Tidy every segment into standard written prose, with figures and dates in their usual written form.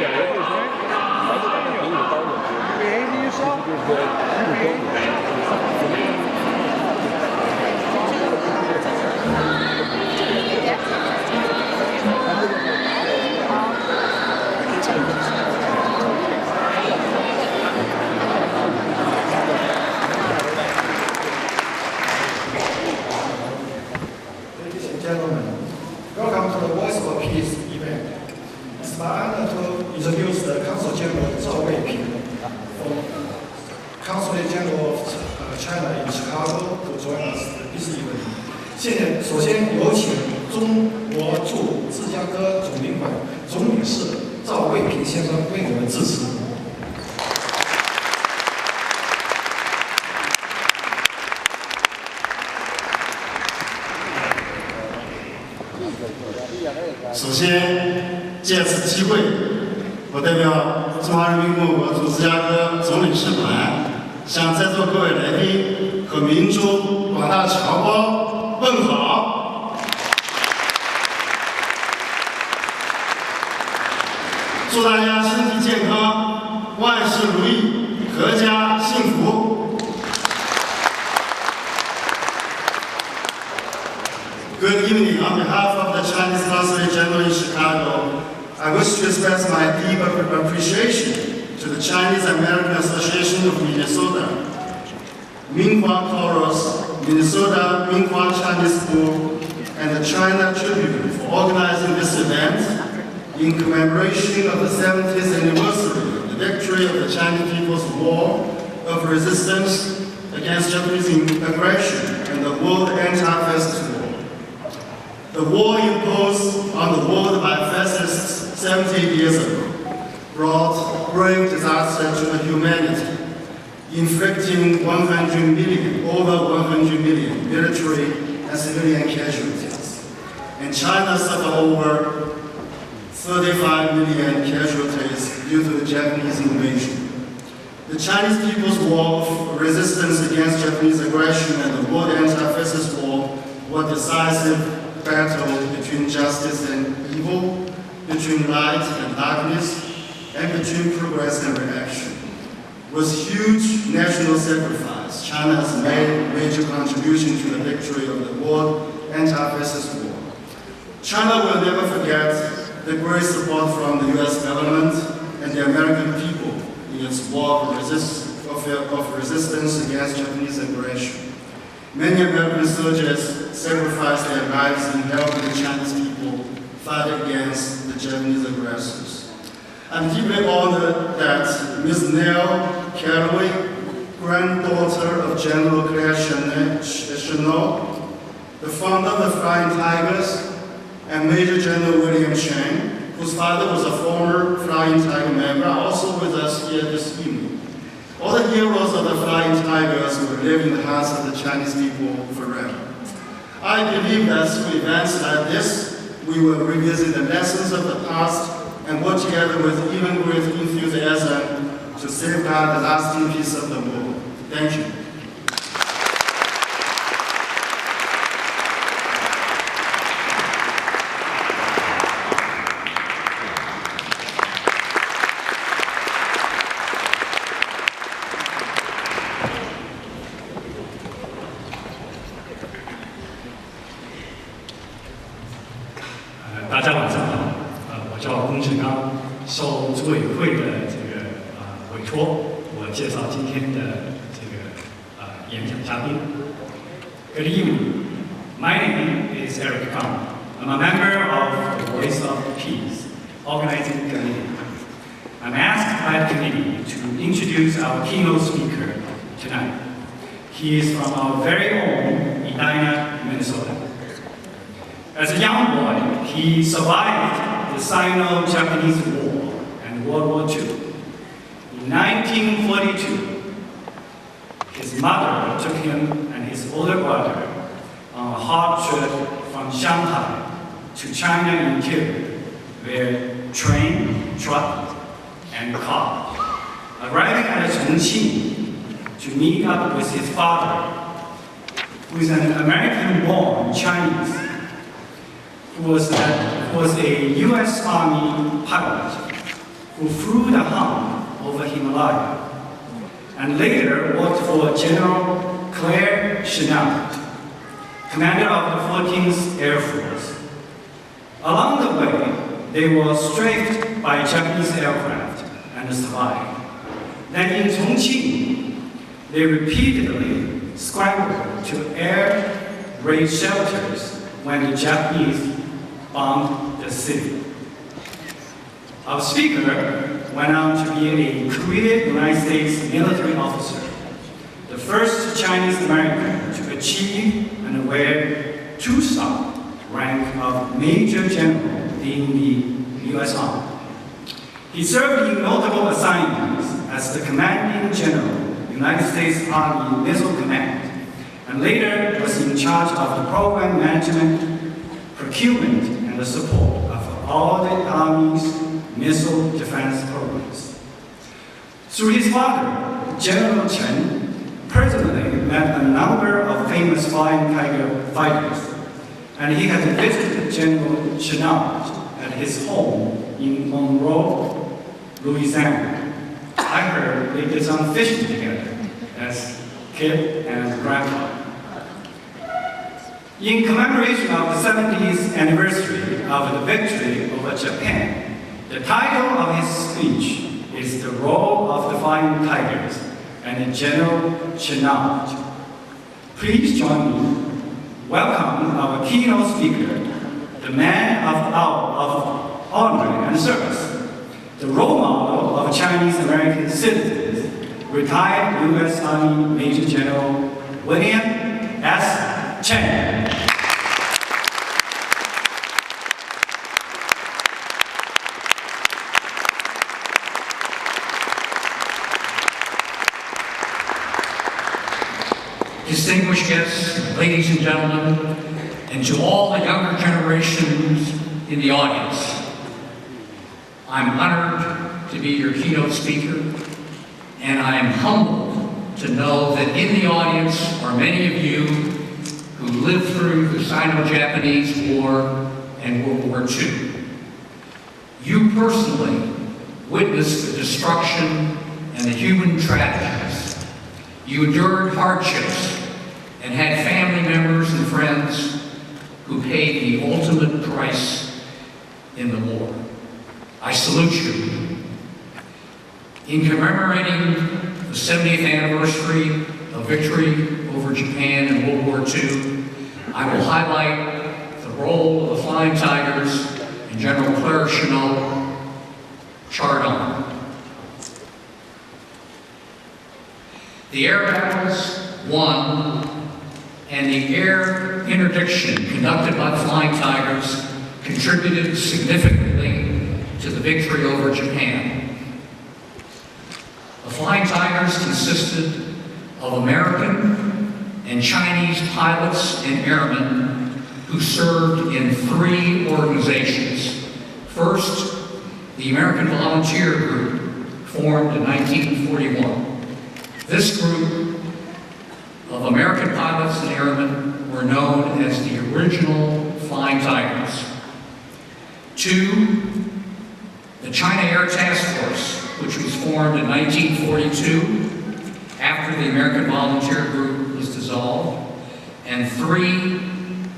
Ladies and gentlemen, welcome to the Voice of Peace event. It's my honor to introduce the Consul General WWII from Consulate General of China in Chicago to join us this evening. 首先有请中国驻芝加哥总领馆总领事赵卫平先生为我们致辞。首先，借此机会，我代表中华人民共和国驻芝加哥总领事馆，向在座各位来宾和民众广大侨胞问好。祝大家身体健康，万事如意，阖家幸福。Good evening. On behalf of the Chinese Consulate General in Chicago, I wish to express my deep appreciation to the Chinese American Association of Minnesota, Minhua Chorus, Minnesota Minhua Chinese School, and the China Tribune for organizing this event in commemoration of the 70th anniversary of the victory of the Chinese People's War of Resistance against Japanese aggression and the World Anti-Fascist War. The war imposed on the world by fascists 70 years ago brought grave disaster to the humanity, inflicting over 100 million military and civilian casualties. And China suffered over 35 million casualties due to the Japanese invasion. The Chinese People's War of Resistance against Japanese aggression and the World Anti-Fascist War were decisive battle between justice and evil, between light and darkness, and between progress and reaction. With huge national sacrifice, China has made major contribution to the victory of the World Anti-Fascist War. China will never forget the great support from the US government and the American people in its war of resistance against Japanese aggression. Many American soldiers sacrificed their lives in helping the Chinese people fight against the Japanese aggressors. I'm deeply honored that Ms. Nell Calloway, granddaughter of General Bill Chen, the founder of the Flying Tigers, and Major General William Chen, whose father was a former Flying Tiger member, are also with us here this evening. All the heroes of the Flying Tigers will live in the hearts of the Chinese people forever. I believe that through events like this, we will revisit the lessons of the past and work together with even greater enthusiasm to safeguard the lasting peace of the world. Thank you. 大家晚上好，我叫龚志刚，受组委会的委托，我介绍今天的演讲嘉宾。Good evening, my name is Eric Kang. I'm a member of the Voice of Peace organizing committee. I'm asked by the committee to introduce our keynote speaker tonight. He is from our very own Edina, Minnesota. As a young boy, he survived the Sino-Japanese War and World War II. In 1942, his mother took him and his older brother on a hard trip from Shanghai to China interior, where train, truck, and car, arriving at Chongqing to meet up with his father, who is an American-born Chinese, who was a US Army pilot who flew the Han over Himalaya, and later worked for General Chennault, commander of the 14th Air Force. Along the way, they were strafed by Japanese aircraft and survived. Then in Chongqing, they repeatedly scrambled to air raid shelters when the Japanese bombed the city. Our speaker went on to be a career United States military officer, the first Chinese American to achieve and wear two-star rank of Major General in the US Army. He served in notable assignments as the Commanding General, United States Army Missile Command, and later was in charge of the program management, procurement, and the support of all the Army's missile defense programs. Through his father, General Chen personally met a number of famous Flying Tiger fighters, and he had visited General Chennault at his home in Monroe, Louisiana. I heard they did some fishing together as kid and grandpa. In commemoration of the 70th anniversary of the victory over Japan, the title of his speech is The Role of the Flying Tigers and General Chennault. Please join me. Welcome our keynote speaker, the man of honor and service, the role model of Chinese American citizens, retired U.S. Army Major General William S. Chen. Distinguished guests, ladies and gentlemen, and to all the younger generations in the audience, I'm honored to be your keynote speaker, and I am humbled to know that in the audience are many of you who lived through the Sino-Japanese War and World War II. You personally witnessed the destruction and the human tragedies. You endured hardships and had family members and friends who paid the ultimate price in the war. I salute you. In commemorating the 70th anniversary of victory over Japan in World War II, I will highlight the role of the Flying Tigers and General Chennault Chardon. The air battles won and the air interdiction conducted by the Flying Tigers contributed significantly to the victory over Japan. The Flying Tigers consisted of American and Chinese pilots and airmen who served in 3 organizations. First, the American Volunteer Group, formed in 1941. This group of American pilots and airmen were known as the original Flying Tigers. 2, the China Air Task Force, which was formed in 1942 after the American Volunteer Group was dissolved. And 3,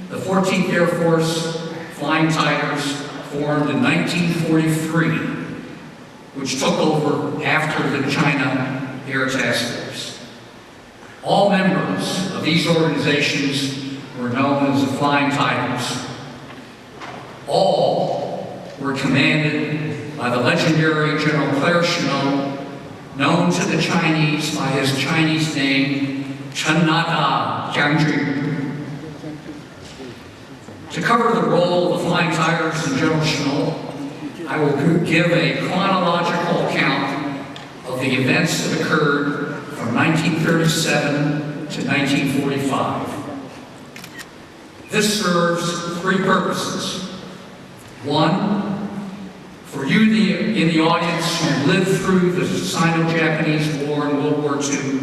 the 14th Air Force Flying Tigers, formed in 1943, which took over after the China Air Task Force. All members of these organizations were known as the Flying Tigers. All were commanded by the legendary General Chennault, known to the Chinese by his Chinese name, Chen Nada Jiangjun. To cover the role of the Flying Tigers and General Chennault, I will give a chronological account of the events that occurred from 1937 to 1945. This serves 3 purposes. 1, for you in the audience who lived through the Sino-Japanese War and World War II,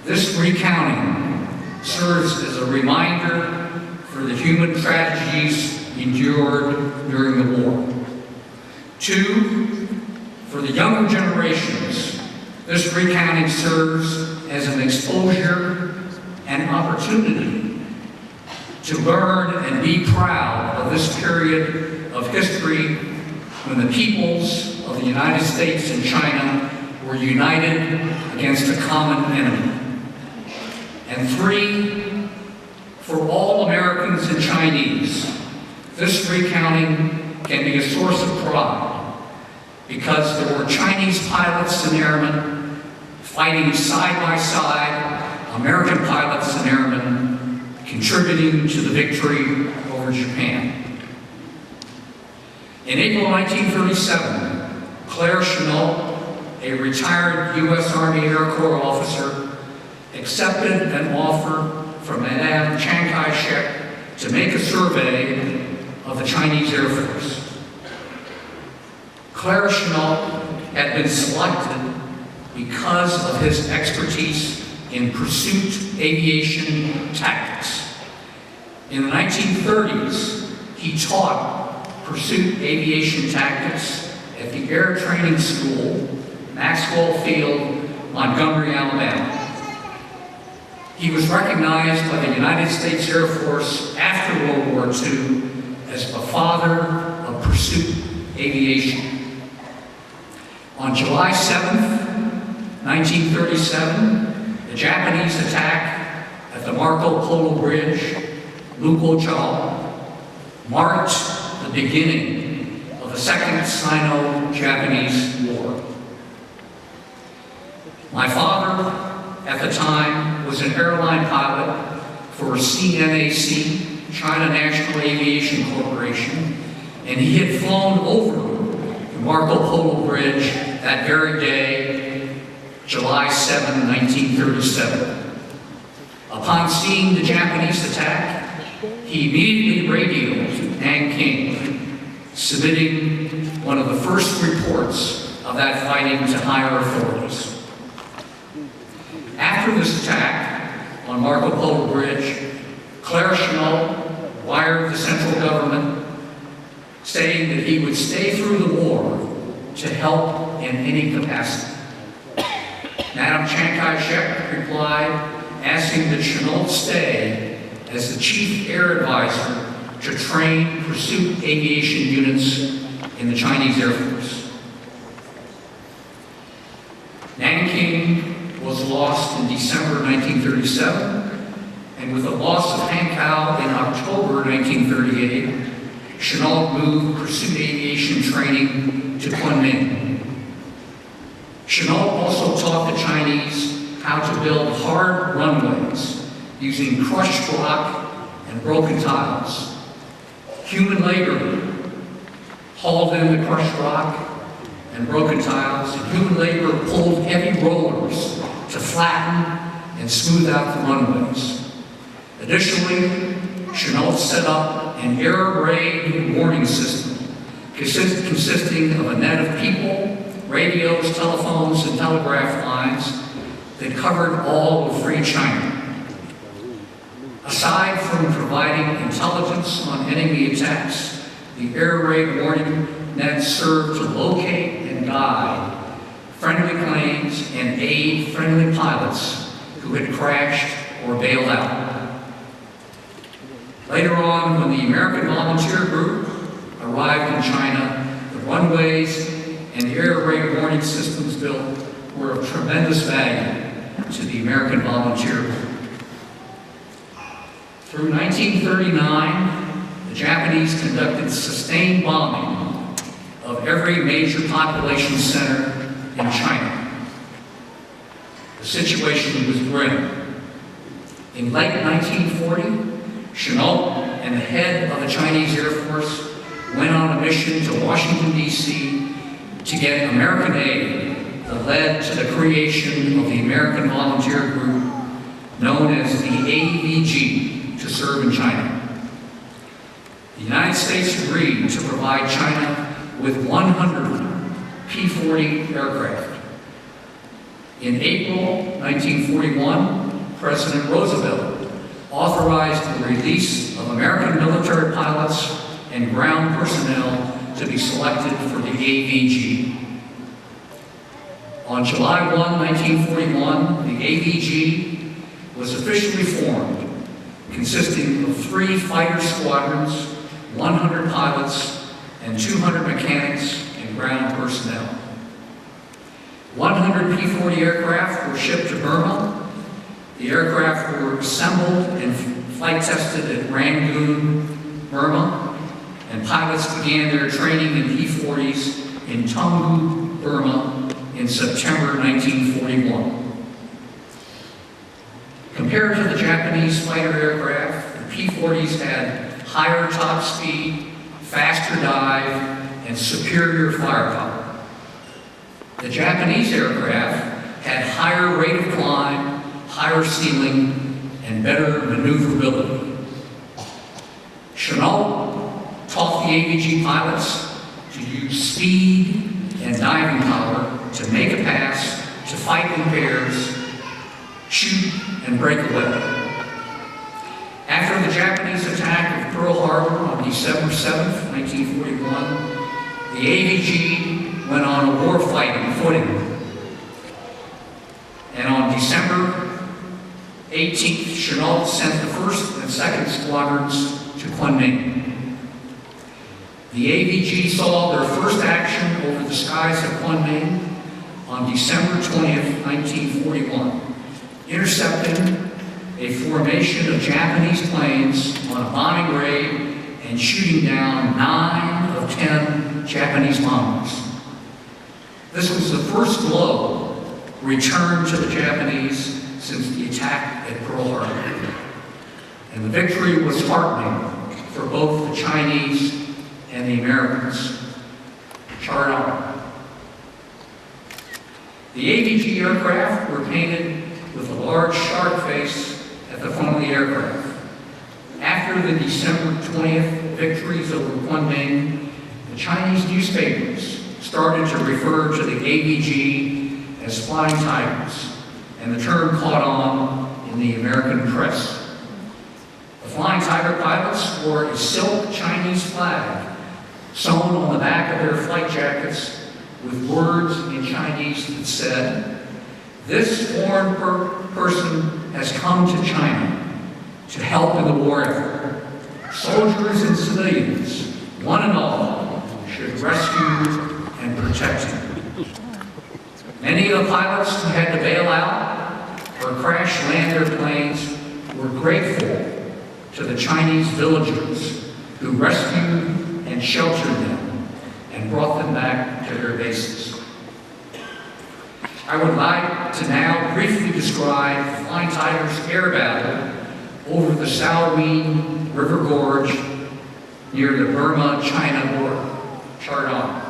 this recounting serves as a reminder for the human tragedies endured during the war. 2, the younger generations, this recounting serves as an exposure and opportunity to learn and be proud of this period of history when the peoples of the United States and China were united against a common enemy. And 3, for all Americans and Chinese, this recounting can be a source of pride because there were Chinese pilots and airmen fighting side by side, American pilots and airmen contributing to the victory over Japan. In April 1937, Claire Chennault, a retired U.S. Army Air Corps officer, accepted an offer from Madame Chiang Kai-shek to make a survey of the Chinese Air Force. Claire Chennault had been selected because of his expertise in pursuit aviation tactics. In the 1930s, he taught pursuit aviation tactics at the Air Training School, Maxwell Field, Montgomery, Alabama. He was recognized by the United States Air Force after World War II as the father of pursuit aviation. On July 7th, 1937, the Japanese attack at the Marco Polo Bridge, Lukochao, marked the beginning of the Second Sino-Japanese War. My father, at the time, was an airline pilot for CNAC, China National Aviation Corporation, and he had flown over the Marco Polo Bridge that very day, July 7, 1937. Upon seeing the Japanese attack, he immediately radioed Nanking, submitting one of the first reports of that fighting to higher authorities. After this attack on Marco Polo Bridge, Claire Chennault wired the central government saying that he would stay through the war to help in any capacity. Madame Chiang Kai-shek replied, asking that Chennault stay as the chief air advisor to train pursuit aviation units in the Chinese Air Force. Nanking was lost in December 1937, and with the loss of Hankow in October 1938, Chennault moved pursuit aviation training to Kunming. Chennault also taught the Chinese how to build hard runways using crushed rock and broken tiles. Human labor hauled in the crushed rock and broken tiles, and human labor pulled heavy rollers to flatten and smooth out the runways. Additionally, Chennault set up an air raid warning system consisting of a net of people, radios, telephones, and telegraph lines that covered all of free China. Aside from providing intelligence on enemy attacks, the air raid warning net served to locate and guide friendly planes and aid friendly pilots who had crashed or bailed out. Later on, when the American Volunteer Group arrived in China, the runways and air raid warning systems built were of tremendous value to the American Volunteer Group. Through 1939, the Japanese conducted sustained bombing of every major population center in China. The situation was grim. In late 1940, Chennault and the head of the Chinese Air Force went on a mission to Washington, D.C. to get American aid that led to the creation of the American Volunteer Group, known as the AVG, to serve in China. The United States agreed to provide China with 100 P-40 aircraft. In April 1941, President Roosevelt authorized the release of American military pilots and ground personnel to be selected for the AVG. On July 1, 1941, the AVG was officially formed, consisting of 3 fighter squadrons, 100 pilots, and 200 mechanics and ground personnel. 100 P-40 aircraft were shipped to Burma. The aircraft were assembled and flight tested at Rangoon, Burma, and pilots began their training in P-40s in Toungoo, Burma in September 1941. Compared to the Japanese fighter aircraft, the P-40s had higher top speed, faster dive, and superior firepower. The Japanese aircraft had higher rate of climb, higher ceiling, and better maneuverability. Chennault taught the AVG pilots to use speed and diving power to make a pass, to fight in pairs, shoot, and break away. After the Japanese attack of Pearl Harbor on December 7, 1941, the AVG went on a warfighting footing. And on December 18th, Chennault sent the 1st and 2nd squadrons to Kunming. The AVG saw their first action over the skies of Kunming on December 20th, 1941, intercepting a formation of Japanese planes on a bombing raid and shooting down 9 of 10 Japanese bombers. This was the first blow returned to the Japanese since the attack at Pearl Harbor. And the victory was heartening for both the Chinese and the Americans. Chart on. The AVG aircraft were painted with a large shark face at the front of the aircraft. After the December 20th victories over Kunming, the Chinese newspapers started to refer to the AVG as Flying Tigers, and the term caught on in the American press. The Flying Tiger pilots wore a silk Chinese flag sewn on the back of their flight jackets with words in Chinese that said, "This foreign person has come to China to help in the war effort. Soldiers and civilians, one and all, should rescue and protect him." Many of the pilots who had to bail out or crash land their planes were grateful to the Chinese villagers who rescued and sheltered them and brought them back to their bases. I would like to now briefly describe the Flying Tigers' air battle over the Salween River Gorge near the Burma-China border. Chart on.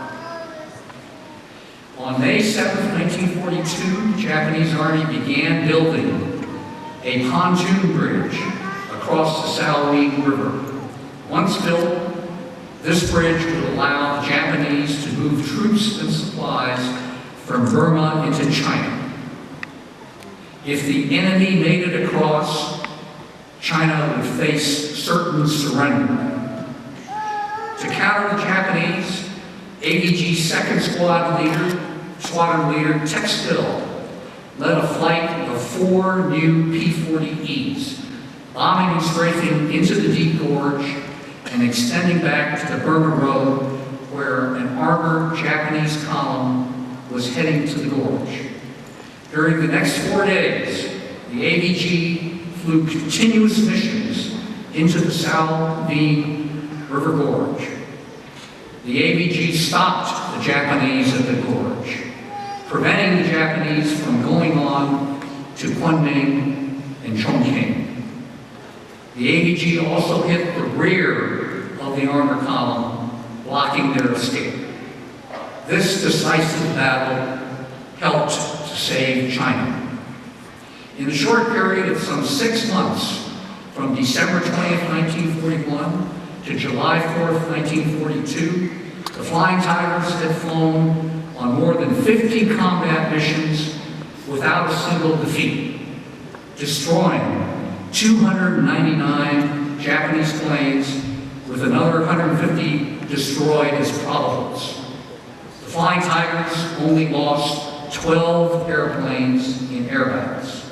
On May 7, 1942, the Japanese Army began building a pontoon bridge across the Salween River. Once built, this bridge would allow the Japanese to move troops and supplies from Burma into China. If the enemy made it across, China would face certain surrender. To counter the Japanese, AVG 2nd Squadron Leader Tex Hill led a flight of 4 new P-40Es, bombing and strafing into the deep gorge and extending back to the Burma Road, where an armored Japanese column was heading to the gorge. During the next 4 days, the AVG flew continuous missions into the Salween River Gorge. The AVG stopped the Japanese at the gorge, preventing the Japanese from going on to Kunming and Chongqing. The AVG also hit the rear of the armor column, blocking their escape. This decisive battle helped to save China. In the short period of some 6 months, from December 20th, 1941 to July 4th, 1942, the Flying Tigers had flown on more than 50 combat missions without a single defeat, destroying 299 Japanese planes with another 150 destroyed as probables. The Flying Tigers only lost 12 airplanes in air battles.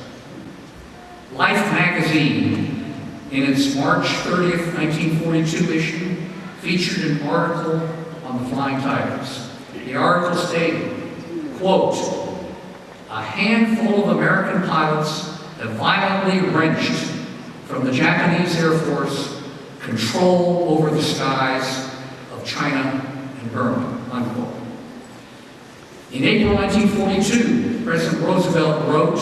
Life magazine, in its March 30th, 1942 issue, featured an article on the Flying Tigers. The article stated, quote, "A handful of American pilots have violently wrenched from the Japanese Air Force control over the skies of China and Burma," unquote. In April 1942, President Roosevelt wrote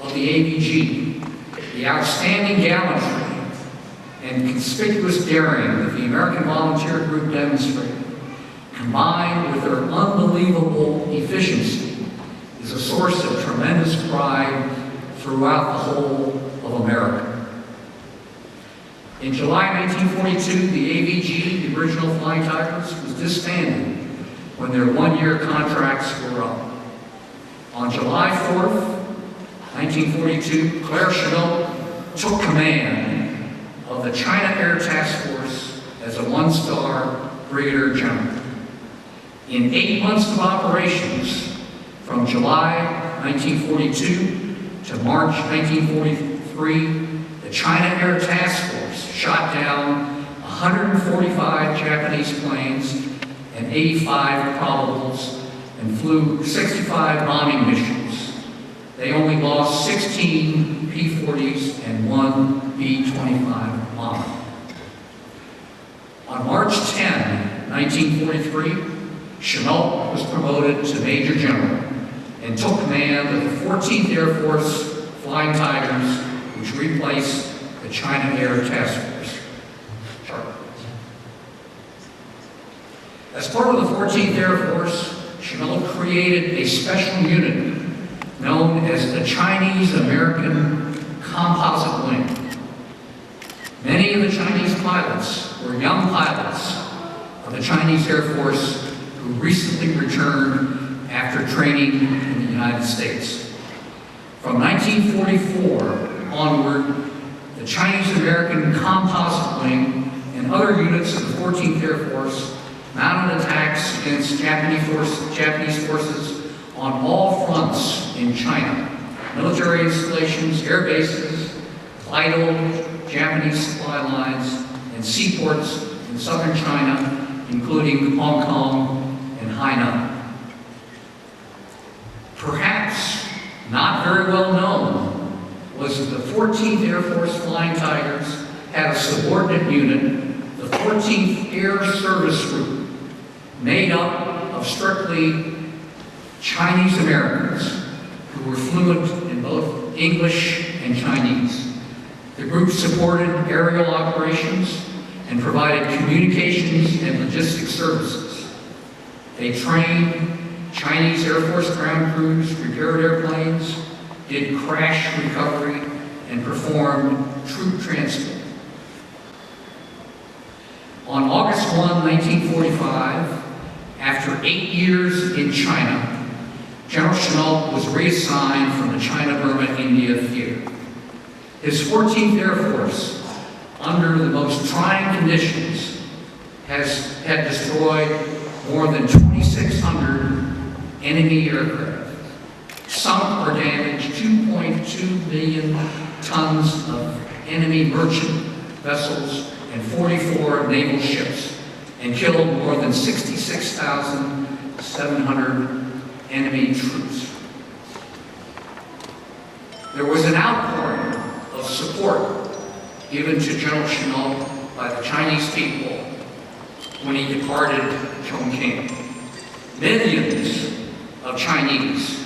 of the ABG, "The outstanding gallantry and conspicuous daring that the American Volunteer Group demonstrated, combined with their unbelievable efficiency, is a source of tremendous pride throughout the whole of America." In July 1942, the AVG, the original Flying Tigers, was disbanded when their one-year contracts were up. On July 4th, 1942, Claire Chennault took command of the China Air Task Force as a one-star brigadier general. In 8 months of operations, from July 1942 to March 1943, the China Air Task Force shot down 145 Japanese planes and 85 probables and flew 65 bombing missions. They only lost 16 P-40s and 1 B-25 bomber. On March 10, 1943, Chennault was promoted to Major General and took command of the 14th Air Force Flying Tigers, which replaced the China Air Task Force. Chart. As part of the 14th Air Force, Chennault created a special unit known as the Chinese-American Composite Wing. Many of the Chinese pilots were young pilots of the Chinese Air Force who recently returned after training in the United States. From 1944 onward, the Chinese-American Composite Wing and other units of the 14th Air Force mounted attacks against Japanese forces on all fronts in China: military installations, air bases, vital Japanese supply lines, and seaports in southern China, including Hong Kong and Hainan. Perhaps not very well known was that the 14th Air Force Flying Tigers had a subordinate unit, the 14th Air Service Group, made up of strictly Chinese Americans who were fluent in both English and Chinese. The group supported aerial operations and provided communications and logistics services. They trained Chinese Air Force ground crews, repaired airplanes, did crash recovery, and performed troop transport. On August 1, 1945, after 8 years in China, General Chennault was reassigned from the China-Burma-India theater. His 14th Air Force, under the most trying conditions, had destroyed more than 2,600 enemy aircraft, sunk or damaged 2.2 million tons of enemy merchant vessels and 44 naval ships, and killed more than 66,700 enemy troops. There was an outpouring of support given to General Chennault by the Chinese people when he departed Chongqing. Millions of Chinese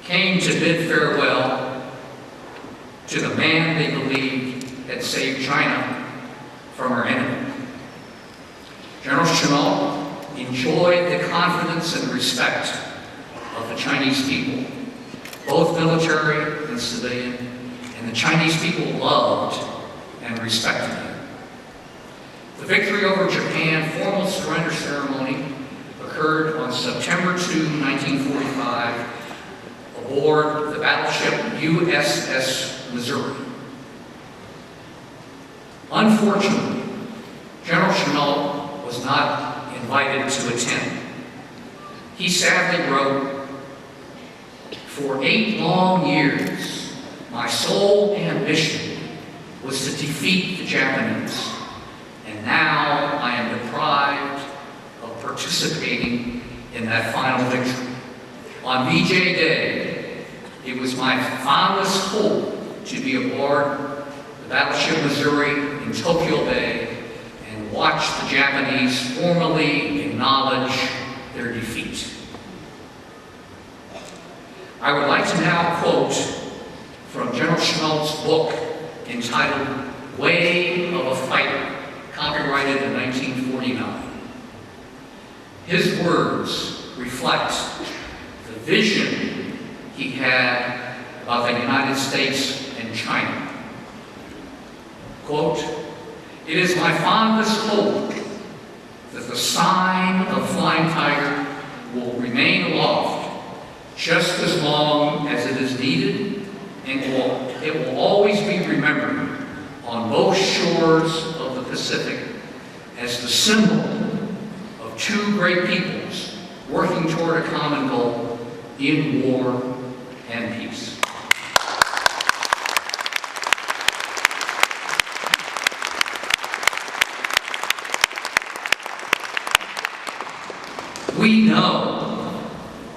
came to bid farewell to the man they believed had saved China from her enemy. General Chennault enjoyed the confidence and respect of the Chinese people, both military and civilian, and the Chinese people loved and respected him. The victory over Japan formal surrender ceremony occurred on September 2, 1945, aboard the battleship USS Missouri. he sadly wrote, "For 8 long years, my sole ambition was to defeat the Japanese, and now I am deprived of participating in that final victory. On VJ Day, it was my fondest hope to be aboard the battleship Missouri in Tokyo Bay and watch the Japanese formally acknowledge their defeat." I would like to now quote from General Schmelt's book entitled Way of a Fighter, copyrighted in 1949. His words reflect the vision he had about the United States and China. Quote, "It is my fondest hope that the sign of Flying Tiger will remain aloft just as long as it is needed, and it will always be remembered on both shores of the Pacific as the symbol of two great peoples working toward a common goal in war and peace." We know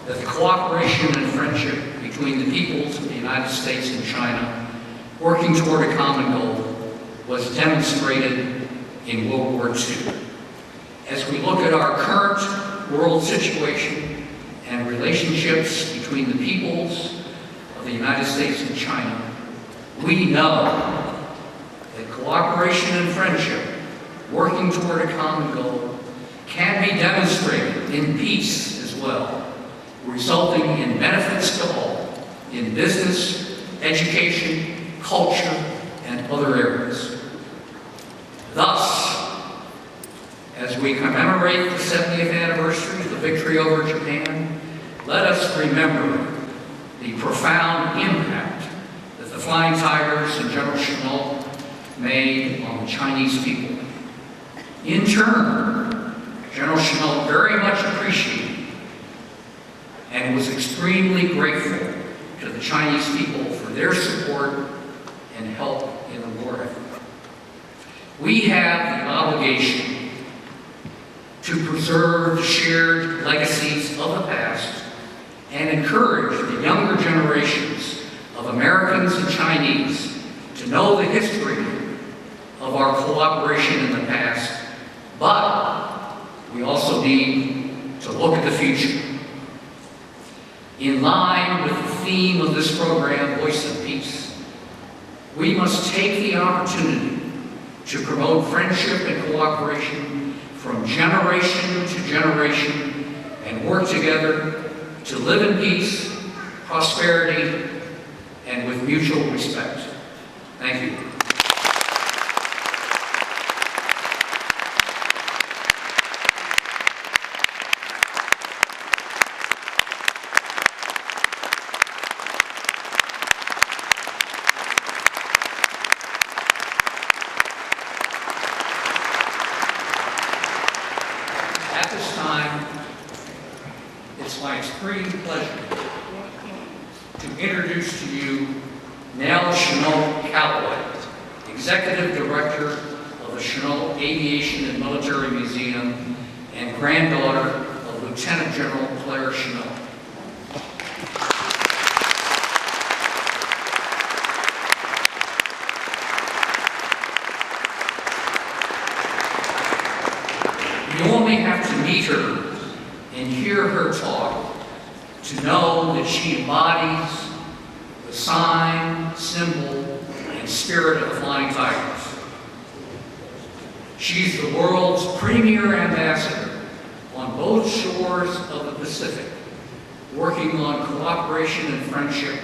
that the cooperation and friendship between the peoples of the United States and China working toward a common goal was demonstrated in World War II. As we look at our current world situation and relationships between the peoples of the United States and China, we know that cooperation and friendship working toward a common goal can be demonstrated in peace as well, resulting in benefits to all in business, education, culture, and other areas. Thus, as we commemorate the 70th anniversary of the victory over Japan, let us remember the profound impact that the Flying Tigers and General Schmelt made on the Chinese people. In turn, General Schmelt very much appreciated and was extremely grateful to the Chinese people for their support and help in the war effort. We have the obligation to preserve the shared legacies of the past and encourage the younger generations of Americans and Chinese to know the history of our cooperation in the past, but we also need to look at the future. In line with the theme of this program, Voice of Peace, we must take the opportunity to promote friendship and cooperation from generation to generation and work together to live in peace, prosperity, and with mutual respect. Thank you. At this time, it's my extreme pleasure to introduce to you Nell Calloway, Executive Director of the Chanel Aviation and Military Museum and granddaughter of Lieutenant General Claire Chanel. You only have to meet her and hear her talk to know that she embodies the sign, symbol, and spirit of the Flying Tigers. She's the world's premier ambassador on both shores of the Pacific, working on cooperation and friendship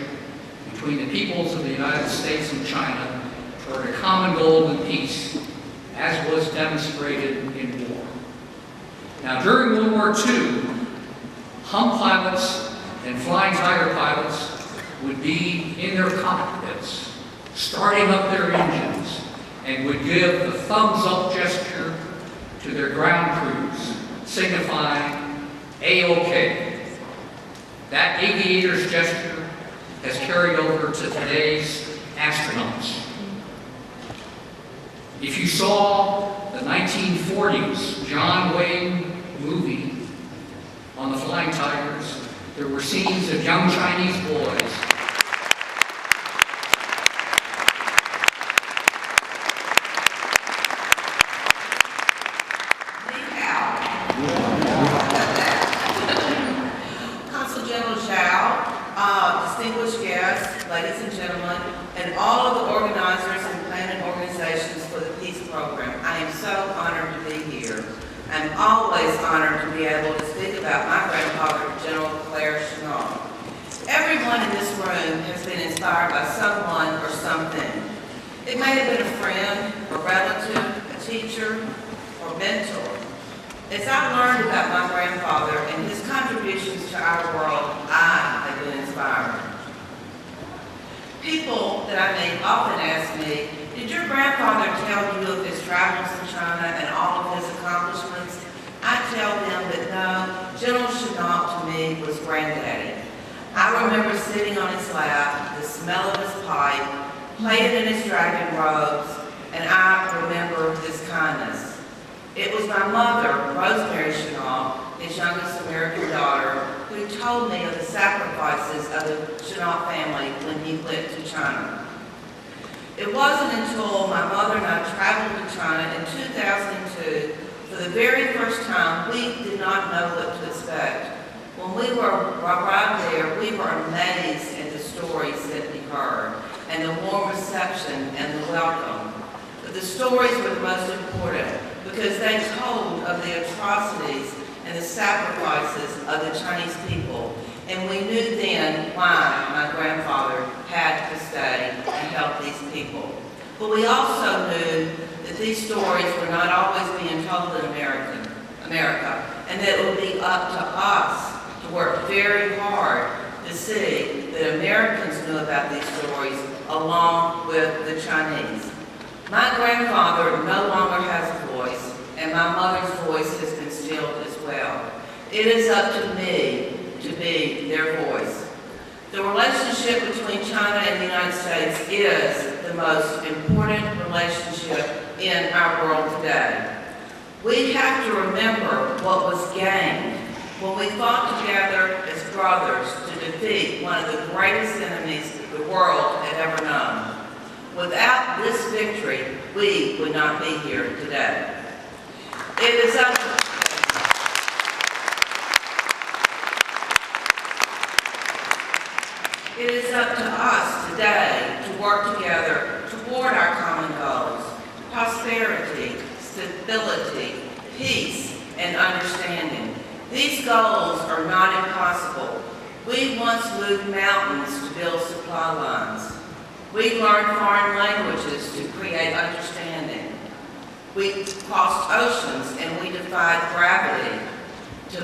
between the peoples of the United States and China toward a common goal of peace, as was demonstrated in war. Now, during World War II, Hum pilots and Flying Tiger pilots would be in their cockpits, starting up their engines, and would give the thumbs-up gesture to their ground crews, signifying A-OK. That aviator's gesture has carried over to today's astronauts. If you saw the 1940s John Wayne movie on the Flying Tigers, there were scenes of young Chinese boys distinguished guests, ladies and gentlemen, and all of the organizers and planning organizations for the Peace Program. I am so honored to be here. I'm always honored to be able to speak about my grandfather, General Bill Chen. Everyone in this room has been inspired by someone or something. It may have been a friend, a relative, a teacher, or mentor. As I learned about my grandfather and his contributions to our world, I have been inspired. People that I meet often ask me, did your grandfather tell you of his travels in China and all of his accomplishments? I tell them that no, General Chen to me was granddaddy. I remember sitting on his lap, the smell of his pipe, playing in his dragon robes, and I remember his kindness. It was my mother, Rosemary Chen, his youngest American daughter, who told me of the sacrifices of the Chen family when he went to China. It wasn't until my mother and I traveled to China in 2002, for the very first time, we did not know what to expect. When we arrived there, we were amazed at the stories that we heard, and the warm reception and the welcome. But the stories were the most important, because they told of the atrocities and the sacrifices of the Chinese people. And we knew then why my grandfather had to stay and help these people. But we also knew that these stories were not always being told in America, and that it would be up to us to work very hard to see that Americans knew about these stories along with the Chinese. My grandfather no longer has a voice, and my mother's voice has been stilled as well. It is up to me to be their voice. The relationship between China and the United States is the most important relationship in our world today. We have to remember what was gained when we fought together as brothers to defeat one of the greatest enemies the world had ever known. Without this victory, we would not be here today. It is up to us today to work together toward our common goals: prosperity, stability, peace, and understanding. These goals are not impossible. We once moved mountains to build supply lines. We learned foreign languages to create understanding. We crossed oceans and we defied gravity to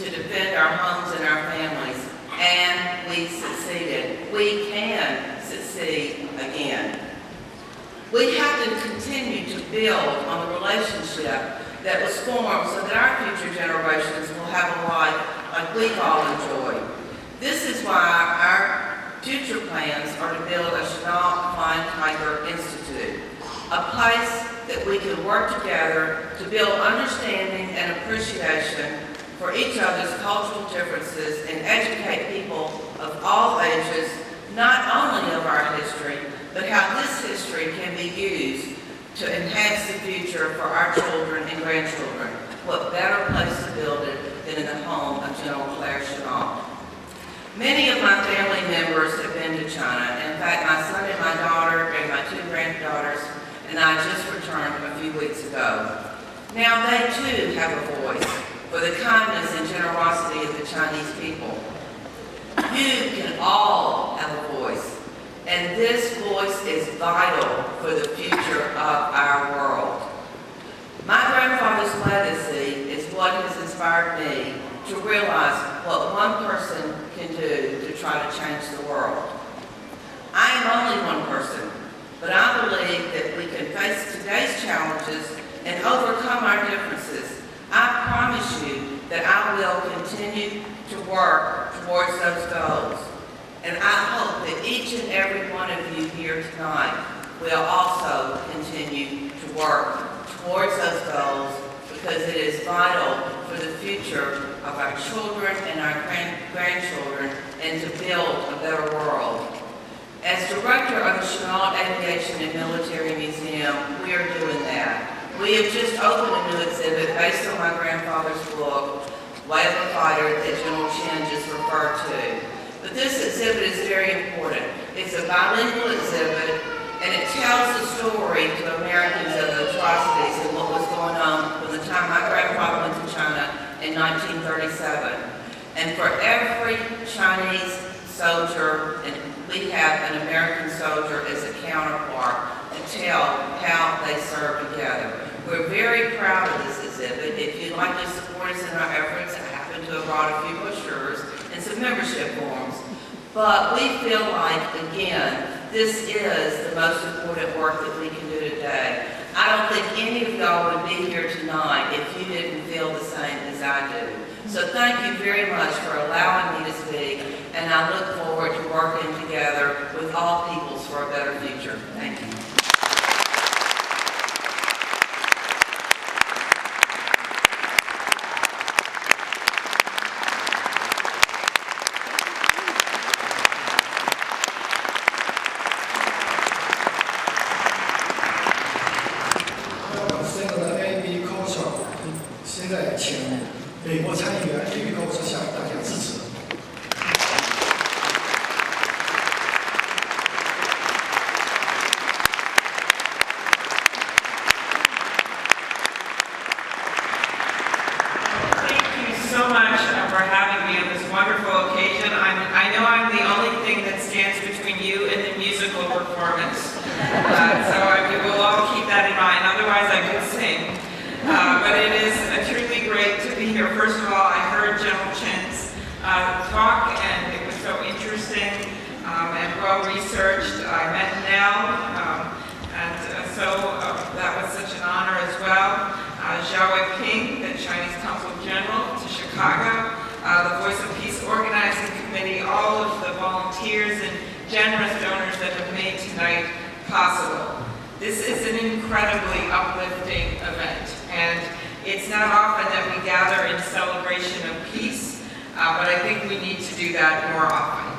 defend our homes and our families. And we succeeded. We can succeed again. We have to continue to build on the relationship that was formed so that our future generations will have a life like we've all enjoyed. This is why our future plans are to build a Chenault Flying Tiger Institute, a place that we can work together to build understanding and appreciation for each other's cultural differences and educate people of all ages, not only of our history, but how this history can be used to enhance the future for our children and grandchildren. What better place to build it than in the home of General Bill Chen. Many of my family members have been to China. In fact, my son and my daughter and my two granddaughters and I just returned a few weeks ago. Now they too have a voice for the kindness and generosity of the Chinese people. You can all have a voice, and this voice is vital for the future of our world. My grandfather's legacy is what has inspired me to realize what one person can do to try to change the world. I am only one person, but I believe that we can face today's challenges and overcome our differences. I promise you that I will continue to work towards those goals. And I hope that each and every one of you here tonight will also continue to work towards those goals, because it is vital for the future of our children and our grandchildren, and to build a better world. As director of the Chenault Aviation and Military Museum, we are doing that. We have just opened a new exhibit based on my grandfather's book, Way of a Fighter, that General Chen just referred to. But this exhibit is very important. It's a bilingual exhibit, and it tells the story to Americans of the atrocities and what was going on from the time my grandfather went to China in 1937. And for every Chinese soldier, and we have an American soldier as a counterpart, to tell how they served together. We're very proud of this exhibit. If you'd like to support us in our efforts, I happen to have brought a few brochures and some membership forms. But we feel like, again, this is the most important work that we can do today. I don't think any of y'all would be here tonight if you didn't feel the same as I do. So thank you very much for allowing me to speak, and I look forward to working together with all peoples for a better future. Thank you. Senator Amy Klobuchar 现在请美国参议员 Amy Klobuchar 向大家致辞。Thank you so much for having me on this wonderful occasion. I know I'm the only thing that stands between you and the musical performance. So we will all keep that in mind. Otherwise, I could sing. But it is truly great to be here. First of all, I heard General Chen's talk, and it was so interesting and well-researched. I met Nell, so that was such an honor as well. WWII, the Chinese Consul General to Chicago, the Voice of Peace Organizing Committee, all of the volunteers and generous donors that have made tonight possible. This is an incredibly uplifting event, and it's not often that we gather in celebration of peace, but I think we need to do that more often.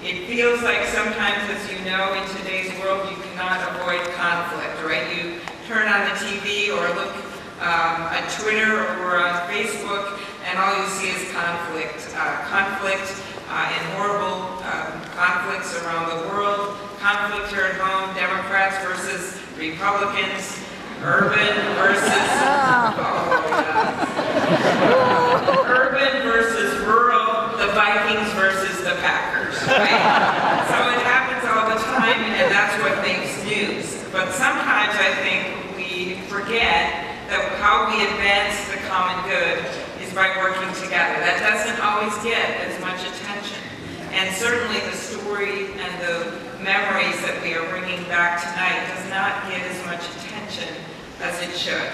It feels like sometimes, as you know, in today's world, you cannot avoid conflict, right? You turn on the TV or look at Twitter or on Facebook, and all you see is conflict. Conflict and horrible conflicts around the world, conflict here at home, Democrats versus Republicans, urban versus urban versus rural, the Vikings versus the Packers, right? So it happens all the time, and that's what makes news. But sometimes I think we forget that how we advance the common good is by working together. That doesn't always get as much attention. And certainly the story and the memories that we are bringing back tonight does not get as much attention as it should.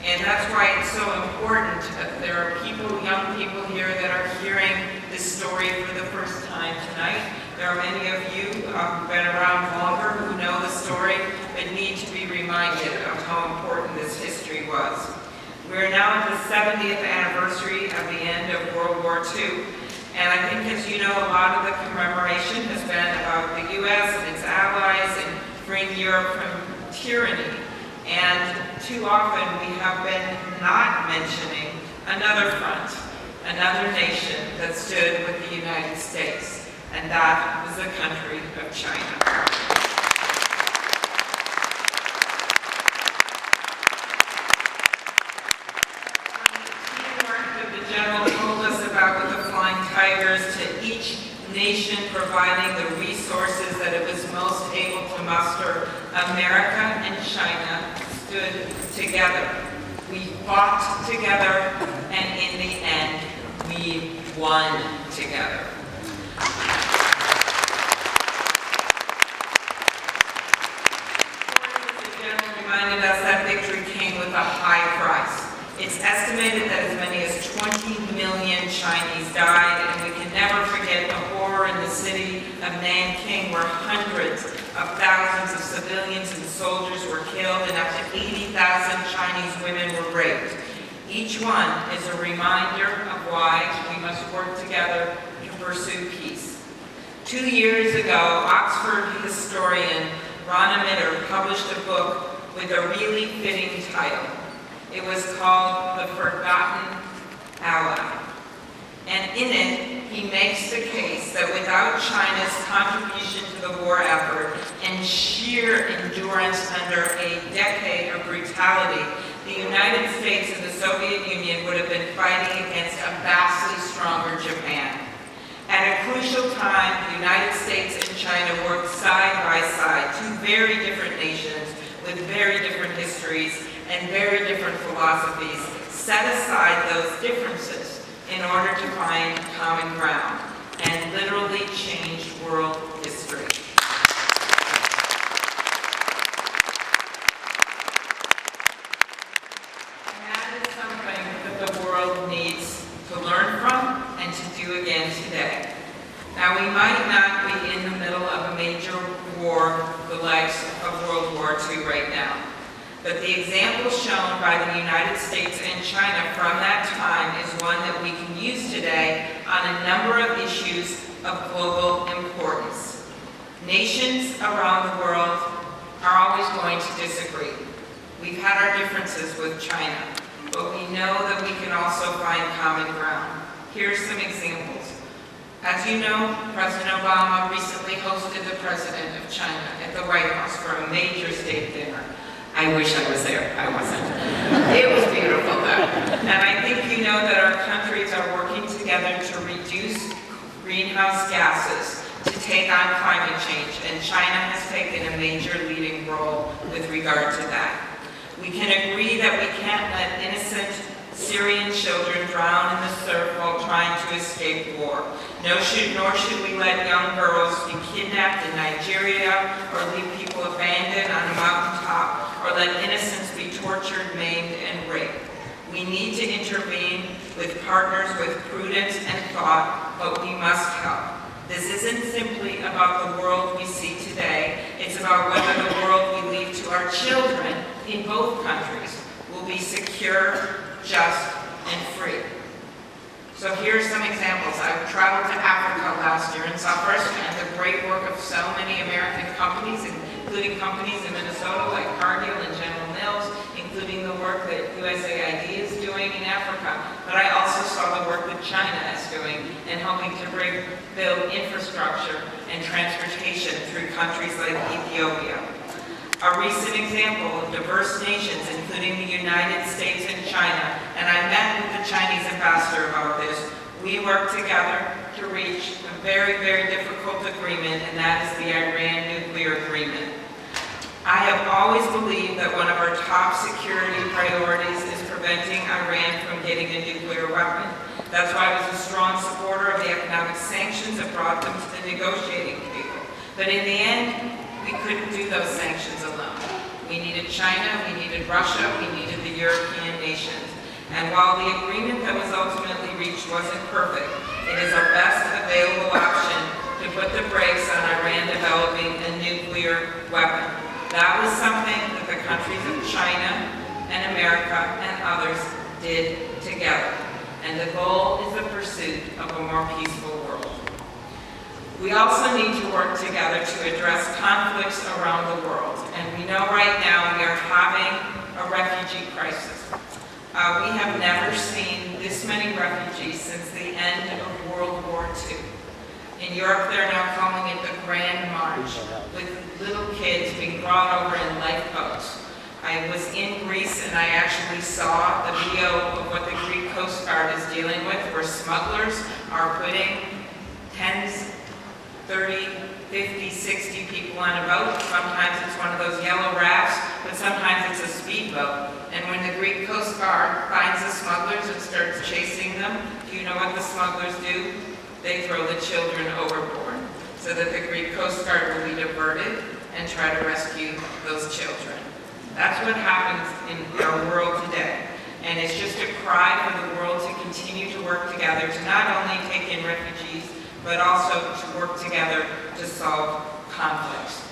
And that's why it's so important that there are people, young people here that are hearing this story for the first time tonight. There are many of you who've been around longer who know the story but need to be reminded of how important this history was. We're now at the 70th anniversary of the end of World War II. And I think, as you know, a lot of the commemoration has been about the US and its allies and freeing Europe from tyranny. And too often we have been not mentioning another front, another nation that stood with the United States, and that was the country of China. With the Flying Tigers, to each nation providing the resources that it was most able to muster, America and China stood together. We fought together, and in the end, we won together. The general reminded us that victory came with a high price. It's estimated that as many as 20 million Chinese died, and we can never forget of Nanking, where hundreds of thousands of civilians and soldiers were killed and up to 80,000 Chinese women were raped. Each one is a reminder of why we must work together to pursue peace. 2 years ago, Oxford historian Rana Mitter published a book with a really fitting title. It was called The Forgotten Ally. And in it, he makes the case that without China's contribution to the war effort and sheer endurance under a decade of brutality, the United States and the Soviet Union would have been fighting against a vastly stronger Japan. At a crucial time, the United States and China worked side by side, two very different nations with very different histories and very different philosophies, set aside those differences in order to find common ground and literally changed world history. And that is something that the world needs to learn from and to do again today. Now, we might not be in the middle of a major war, the likes of World War II right now, but the example shown by the United States and China from that time is one that we can use today on a number of issues of global importance. Nations around the world are always going to disagree. We've had our differences with China, but we know that we can also find common ground. Here's some examples. As you know, President Obama recently hosted the President of China at the White House for a major state dinner. I wish I was there. I wasn't. It was beautiful, though. And I think you know that our countries are working together to reduce greenhouse gases to take on climate change, and China has taken a major leading role with regard to that. We can agree that we can't let innocent Syrian children drown in the surf while trying to escape war. Nor should we let young girls be kidnapped in Nigeria or leave people abandoned on a mountaintop or let innocents be tortured, maimed, and raped. We need to intervene with partners with prudence and thought, but we must help. This isn't simply about the world we see today. It's about whether the world we leave to our children in both countries will be secure, just, and free. So here's some examples. I traveled to Africa last year and saw firsthand the great work of so many American companies, including companies in Minnesota like Cargill and General Mills, including the work that USAID is doing in Africa. But I also saw the work that China is doing in helping to build infrastructure and transportation through countries like Ethiopia. A recent example of diverse nations, including the United States and China, and I met with the Chinese ambassador about this. We worked together to reach a very, very difficult agreement, and that is the Iran nuclear agreement. I have always believed that one of our top security priorities is preventing Iran from getting a nuclear weapon. That's why I was a strong supporter of the economic sanctions that brought them to the negotiating table. But in the end, we couldn't do those sanctions alone. We needed China, we needed Russia, we needed the European nations. And while the agreement that was ultimately reached wasn't perfect, it is our best available option to put the brakes on Iran developing a nuclear weapon. That was something that the countries of China and America and others did together. And the goal is the pursuit of a more peaceful world. We also need to work together to address conflicts around the world. And we know right now we are having a refugee crisis. We have never seen this many refugees since the end of World War II. In Europe, they're now calling it the Grand March, with little kids being brought over in lifeboats. I was in Greece and I actually saw the video of what the Greek Coast Guard is dealing with, where smugglers are putting 30, 50, 60 people on a boat. Sometimes it's one of those yellow rafts, but sometimes it's a speedboat. And when the Greek Coast Guard finds the smugglers and starts chasing them, do you know what the smugglers do? They throw the children overboard so that the Greek Coast Guard will be diverted and try to rescue those children. That's what happens in our world today. And it's just a cry for the world to continue to work together to not only take in refugees, but also to work together to solve conflicts.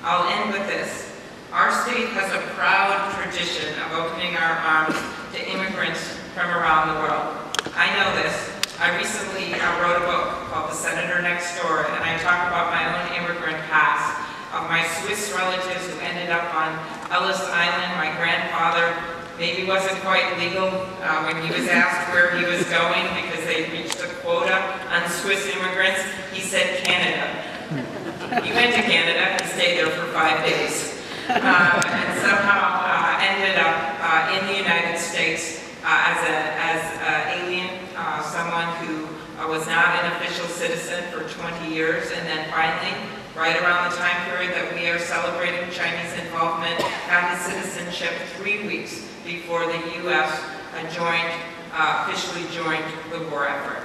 I'll end with this. Our state has a proud tradition of opening our arms to immigrants from around the world. I know this. I recently wrote a book called The Senator Next Door, and I talk about my own immigrant past, of my Swiss relatives who ended up on Ellis Island. My grandfather maybe wasn't quite legal when he was asked where he was going because they reached a quota on Swiss immigrants. He said Canada. He went to Canada, he stayed there for 5 days, and somehow ended up in the United States as an alien, someone who was not an official citizen for 20 years, and then finally, right around the time period that we are celebrating Chinese involvement, got his citizenship 3 weeks before the U.S. officially joined the war effort.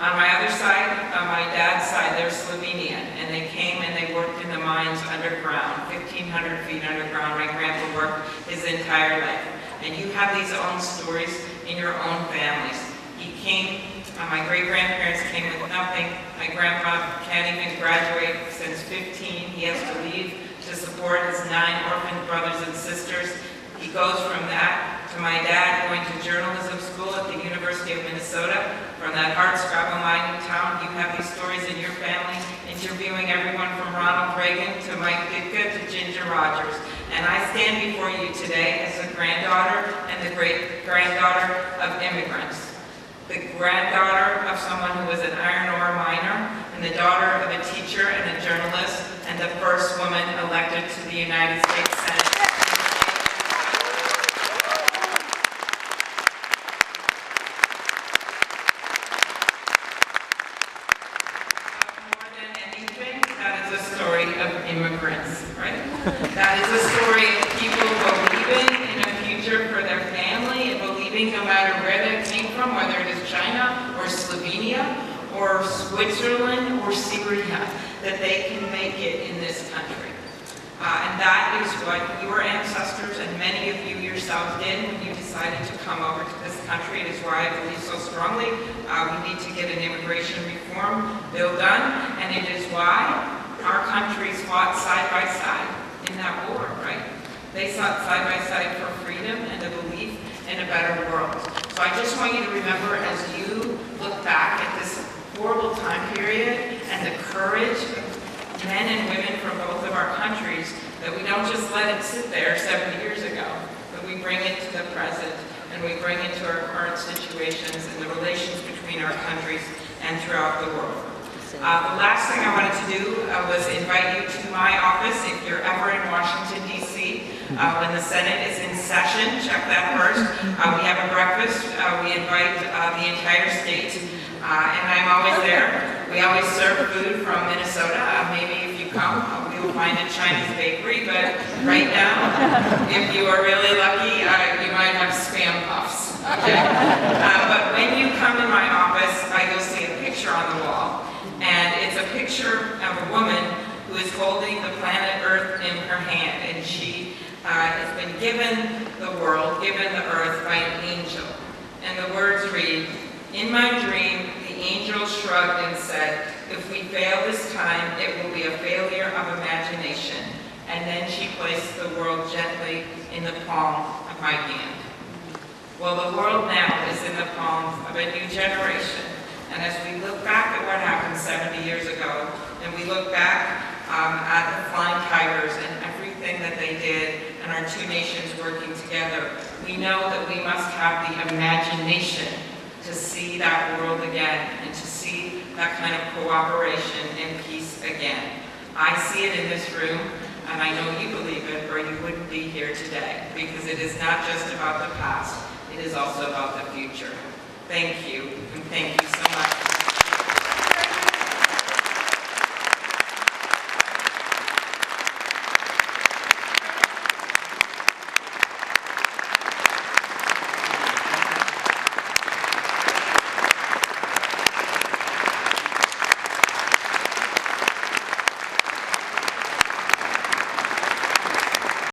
On my other side, on my dad's side, they're Slovenian, and they came and they worked in the mines underground, 1,500 feet underground. My grandpa worked his entire life. And you have these own stories in your own families. He came, my great-grandparents came with nothing. My grandpa can't even graduate since 15. He has to leave to support his 9 orphan brothers and sisters. He goes from that to my dad going to journalism school at the University of Minnesota. From that hardscrabble mining town, you have these stories in your family, interviewing everyone from Ronald Reagan to Mike Ditka to Ginger Rogers. And I stand before you today as a granddaughter and the great-granddaughter of immigrants. The granddaughter of someone who was an iron ore miner, and the daughter of a teacher and a journalist, and the first woman elected to the United States Senate. More than anything, that is a story of immigrants, right? That is a story of people believing in a future for their family and believing no matter where they came from, whether it is China or Slovenia or Switzerland or Syria, that they can make it in this country. And that is what your ancestors and many of you yourselves did when you decided to come over to this country. It is why I believe so strongly we need to get an immigration reform bill done, and it is why our countries fought side by side in that war, right? They fought side by side for freedom and a belief in a better world. So I just want you to remember, as you look back at this horrible time period and the courage of men and women from both of our countries, that we don't just let it sit there 70 years ago, but we bring it to the present and we bring it to our current situations and the relations between our countries and throughout the world. The last thing I wanted to do was invite you to my office if you're ever in Washington, D.C. When the Senate is in session, check that first. We have a breakfast. We invite the entire state, and I'm always there. We always serve food from Minnesota. Maybe if you come, we will find a Chinese bakery, but right now, if you are really lucky, you might have Spam puffs. Okay? But when you come in my office, you'll see a picture on the wall. And it's a picture of a woman who is holding the planet Earth in her hand. And she has been given the world, given the earth by an angel. And the words read, "In my dream, the angel shrugged and said, if we fail this time, it will be a failure of imagination." And then she placed the world gently in the palm of my hand. Well, the world now is in the palms of a new generation. And as we look back at what happened 70 years ago, and we look back at the Flying Tigers and everything that they did, and our two nations working together, we know that we must have the imagination to see that world again, and to see that kind of cooperation and peace again. I see it in this room, and I know you believe it, or you wouldn't be here today, because it is not just about the past, it is also about the future. Thank you, and thank you so much.